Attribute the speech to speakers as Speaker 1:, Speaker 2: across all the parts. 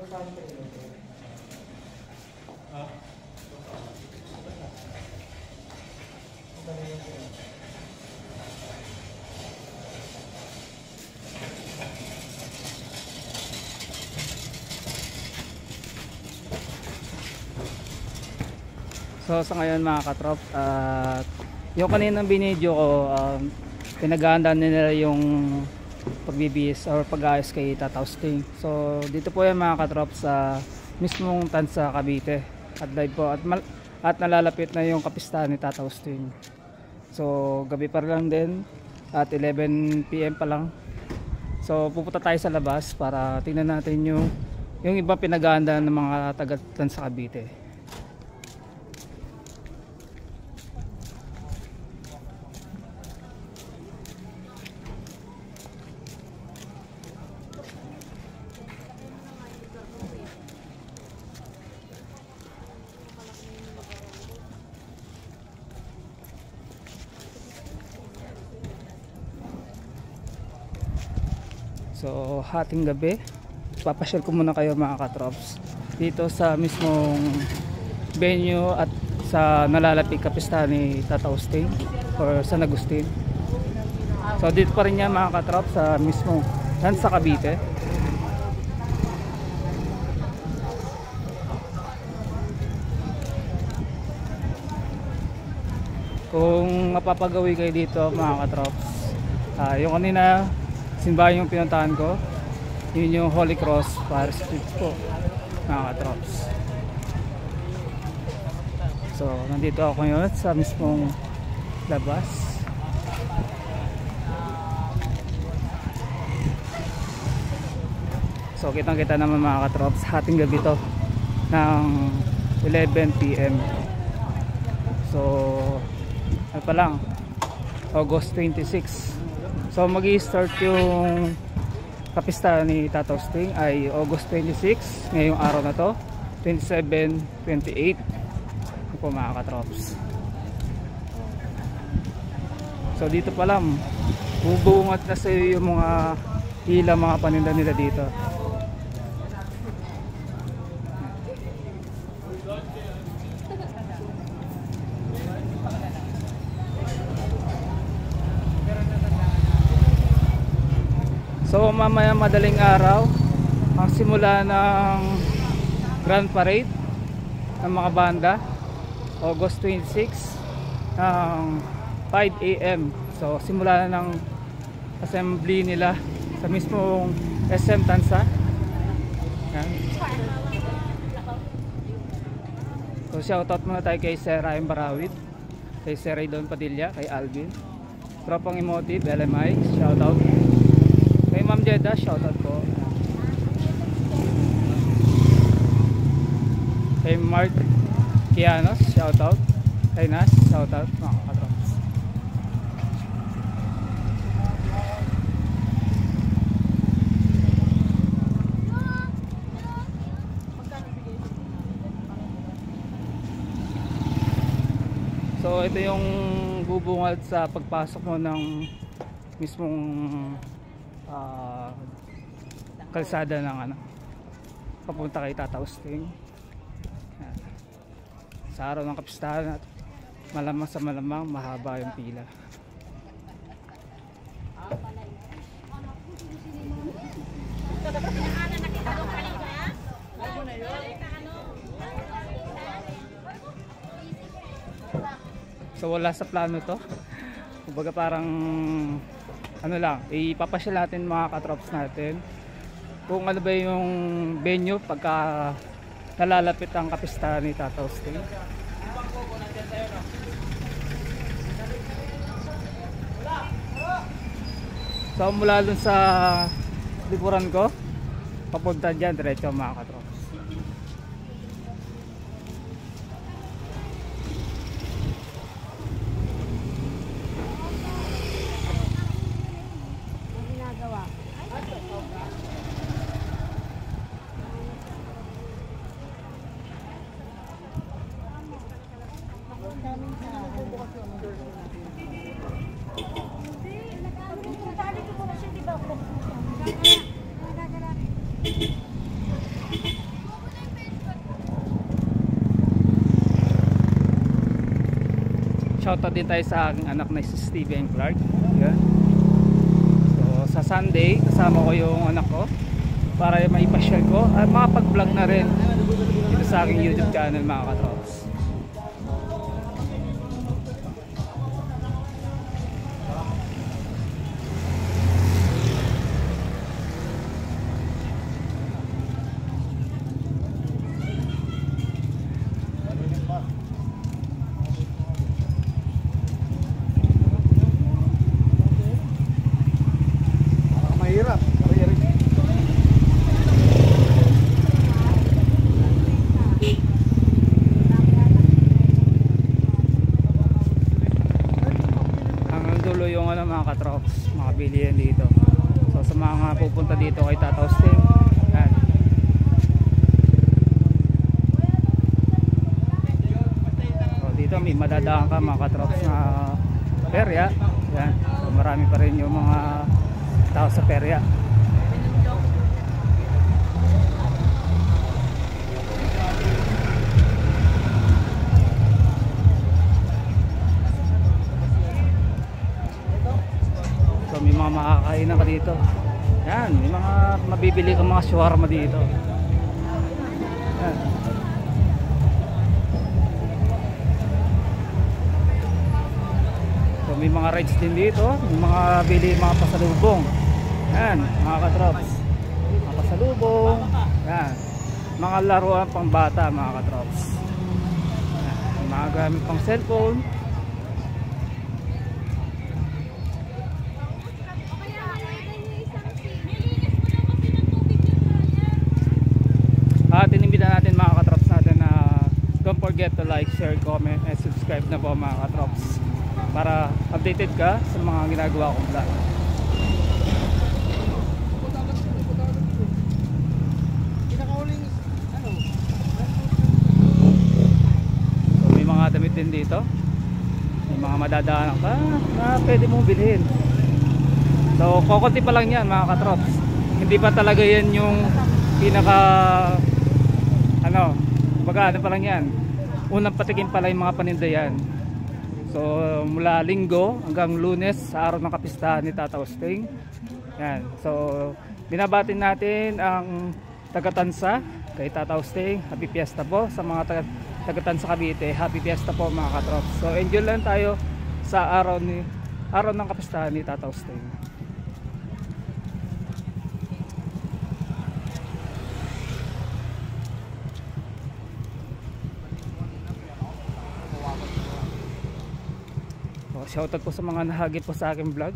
Speaker 1: So sa ngayon mga katrop, yung kaninang binidyo ko, pinaghahandaan nila yung pagbibis or pag-ayos kay Tata Austin. So dito po yan mga katrop sa mismong Tansa, Cavite. At live po at nalalapit na yung kapistahan ni Tata Austin. So gabi pa lang din at 11 PM pa lang. So pupunta tayo sa labas para tingnan natin yung ibang pinaghahandaan ng mga taga Tansa, Cavite. So hating gabi, papasyal ko muna kayo mga katrops dito sa mismong venue at sa nalalapit kapistahan ni Tata Austin or San Agustin. So dito pa rin yan mga katrops sa mismong Tansa, Cavite. Kung mapapagawi kayo dito mga katrops, yung kanina simbahan yung pinuntahan ko, yun yung Holy Cross Parish Street po mga katrops. So nandito ako ngayon sa mismong labas. So kitang kita naman mga katrops, hating gabi to ng 11 PM. So ano pa lang, August 26. So magi-start yung kapistahan ni Tata Austin ay August 26 ngayong araw na to, 27, 28 po mga katrops. So dito pa lang bubungat na sa yung mga hila, mga paninda nila dito. So mamaya madaling araw ang simula ng Grand Parade ng mga banda, August 26 ng 5 AM. So simula na ng assembly nila sa mismong SM Tansa. Yan. So shoutout muna tayo kay Sir Ryan Barawit, kay Sir Raydon Padilla, kay Alvin, Tropang Emotive, LMI, shoutout. Kay Ma'am Jeda, shoutout po. Kay Mark Kianos, shoutout. Kay Nas, shoutout mga katrops. So ito yung bubungad sa pagpasok mo ng mismong kalsada ng papunta kay Tata Austin. Sa araw ng kapistahan at malamang sa malamang mahaba yung pila. So wala sa plano to, kumbaga parang ano lang, ipapasyal natin mga katrops natin kung ano ba yung venue pagka nalalapit ang kapistahan ni Tata Austin. So mula dun sa likuran ko papunta dyan diretso mga katrops. shoutout din tayo sa aking anak na si Steven Clark. Yan. So sa Sunday kasama ko yung anak ko para maipasyal ko at makapag-vlog na rin dito sa aking YouTube channel mga katrops.
Speaker 2: Mga katrops, mga bilihan dito. So sa mga pupunta dito kay Tata Austin, yan. So dito may madadaan ka mga katrops na perya. Yan. So marami pa rin yung mga tao sa perya. May mga makakainan ka dito. Yan, may mga mabibili kang mga shawarma dito. Yan. So may mga rides din dito, may mga bili mga pasalubong. Yan, mga katrops. Mga pasalubong. Yan. Mga laruan pang bata, mga katrops. Yan, mga gamit pang cellphone. At inimbita natin mga katrops natin na don't forget to like, share, comment, and subscribe na po mga katrops para updated ka sa mga ginagawa kong vlog. So may mga damit din dito, may mga madadaanan ka na pwede mong bilhin. So kukunti pa lang yan mga katrops, hindi pa talaga yan yung pinaka baga pa lang yan, unang patikim pala yung mga paninda yan. So mula Linggo hanggang Lunes sa araw ng kapistahan ni Tata Austin. Yan. So binabatin natin ang taga-Tansa kay Tata Austin. Happy Fiesta po sa mga taga-Tansa Cavite. Happy Fiesta po mga katrops. So enjoy lang tayo sa araw ng kapistahan ni Tata Austin. Shoutout po sa mga nahagip po sa aking vlog.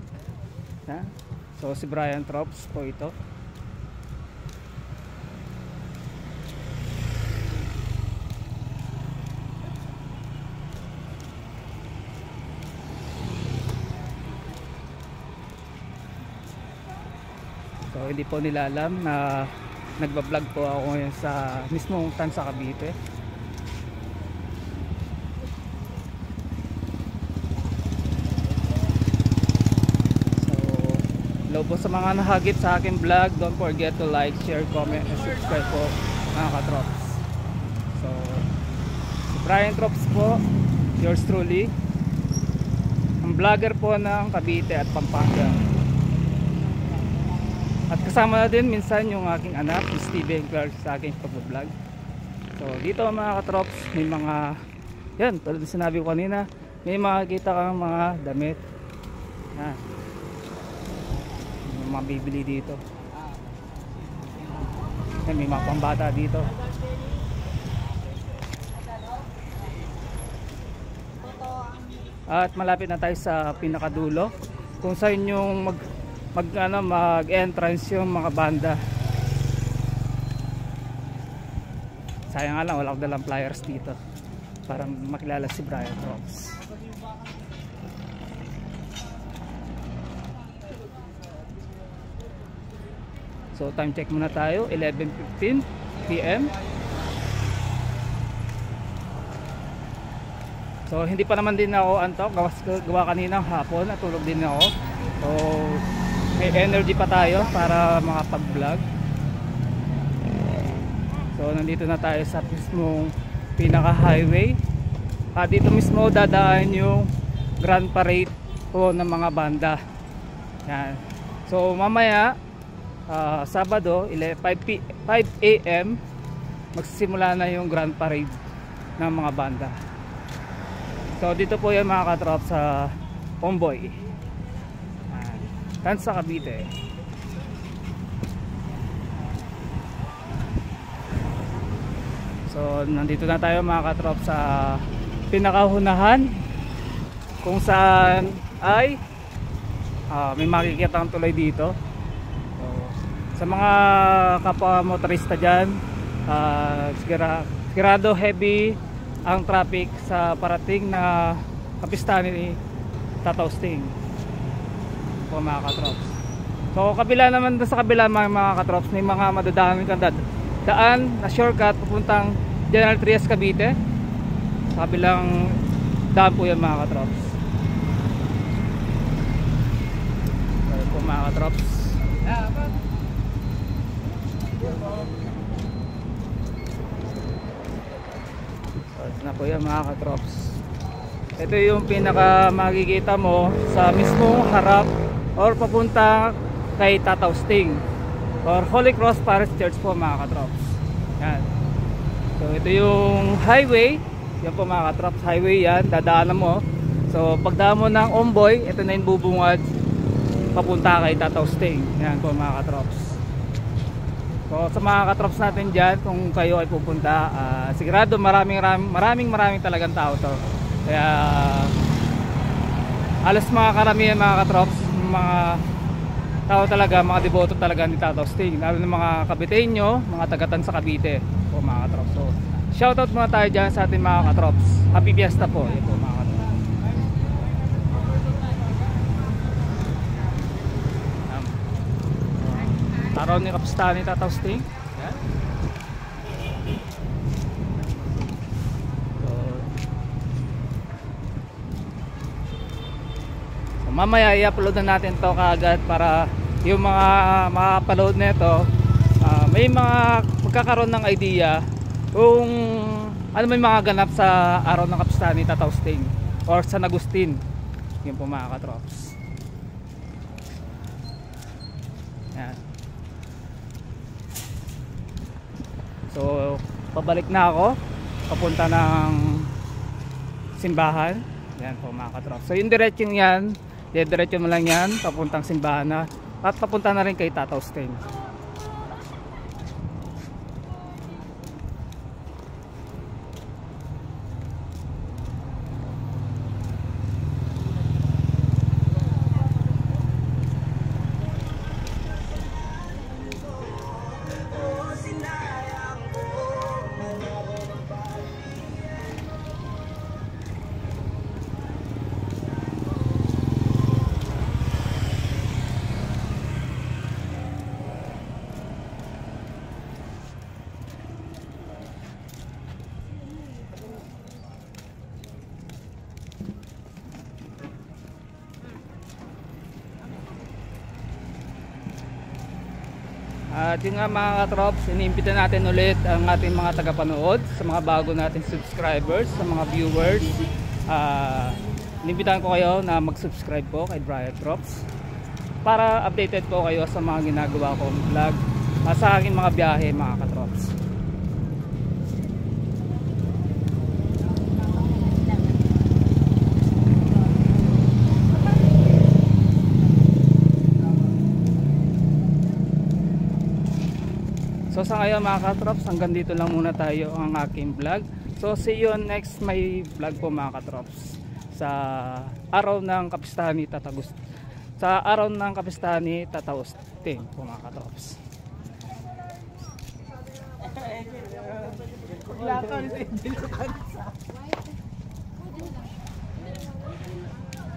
Speaker 2: So si Brian Trops po ito. So hindi po nila alam na nagbablog po ako ngayon sa mismong Tansa Cavite. Hello po sa mga nahagip sa aking vlog. Don't forget to like, share, comment, and subscribe po mga katrops. So si Brian Trops po, yours truly, ang vlogger po ng Cavite at Pampanga. At kasama na din minsan yung aking anak, si Steven Clark, sa aking pag-vlog. So dito mga katrops, may mga yan, tulad ng sinabi ko kanina, may makikita kang mga damit. Yan, mga bibili dito. May mga pambata dito. At malapit na tayo sa pinakadulo kung saan yung mag-entrance yung mga banda. Sayang nga lang wala akong dalang flyers dito para makilala si Brian Trops. So time check muna tayo, 11:15 PM. So hindi pa naman din ako antok, gawa kaninang hapon, natulog din ako. So may energy pa tayo para makapag-vlog. So nandito na tayo sa mismong pinaka-highway. Dito mismo dadaan yung grand parade po ng mga banda. Yan. So mamaya Sabado 5 AM magsisimula na yung grand parade ng mga banda. So dito po yan mga katrop sa Omboy, Tansa, Cavite. So nandito na tayo mga katrop sa pinakahunahan kung saan ay may makikita ang tulay dito. So, sa mga kapwa motorista dyan, sigurado heavy ang traffic sa parating na kapistahan ni Tataw Sting po mga katrops. So kabila naman sa kabila mga katrops, may mga madadaanan kang daan na shortcut papuntang General Trias, Cavite. Sa kabilang daan po yan mga katrops. So po mga katrops, na po yan mga katrops. Ito yung pinaka makikita mo sa mismong harap or papunta kay Tataw Sting or Holy Cross Parish Church po mga katrops. Yan. So ito yung highway. Yan po mga katrops, highway yan, dadaanan mo. So pagdaan mo ng Omboy, ito na yung bubungad papunta kay Tataw Sting. Yan po mga katrops. So sa mga katrops natin dyan, kung kayo ay pupunta, sigurado maraming talagang tao to. Kaya alas mga karamihan mga katrops, mga tao talaga, mga deboto talaga ni Tataw Sting, lalo ng mga Caviteño, mga tagatan sa Cavite po mga katrops. So shoutout muna tayo dyan sa ating mga katrops. Happy Fiesta po. Yan po mga katrops. Araw ni kapistahan ni Tataw Sting. Yan. So mamaya i-upload na natin to kaagad para yung mga makapaload nito may mga magkakaroon ng idea kung ano may mga ganap sa araw ng kapistahan ni Tataw Sting or San Agustin. Yun po mga katrops. Yan. So pabalik na ako papunta ng simbahan. Yan po mga katrop. So yung diretsyon yan, diretso mo lang yan papuntang simbahan na at papunta na rin kay Tataw Sting. At yun nga mga katrops, iniimbita natin ulit ang ating mga tagapanood, sa mga bago nating subscribers, sa mga viewers. Iniimbitahan ko kayo na mag-subscribe po kay Brian Trops para updated po kayo sa mga ginagawa kong vlog sa aking mga biyahe mga katrops. So sa ngayon mga katrops, hanggang dito lang muna tayo ang aking vlog. So see you on next my vlog po mga katrops. Sa araw ng kapistahan ni Tataw Sting po mga katrops.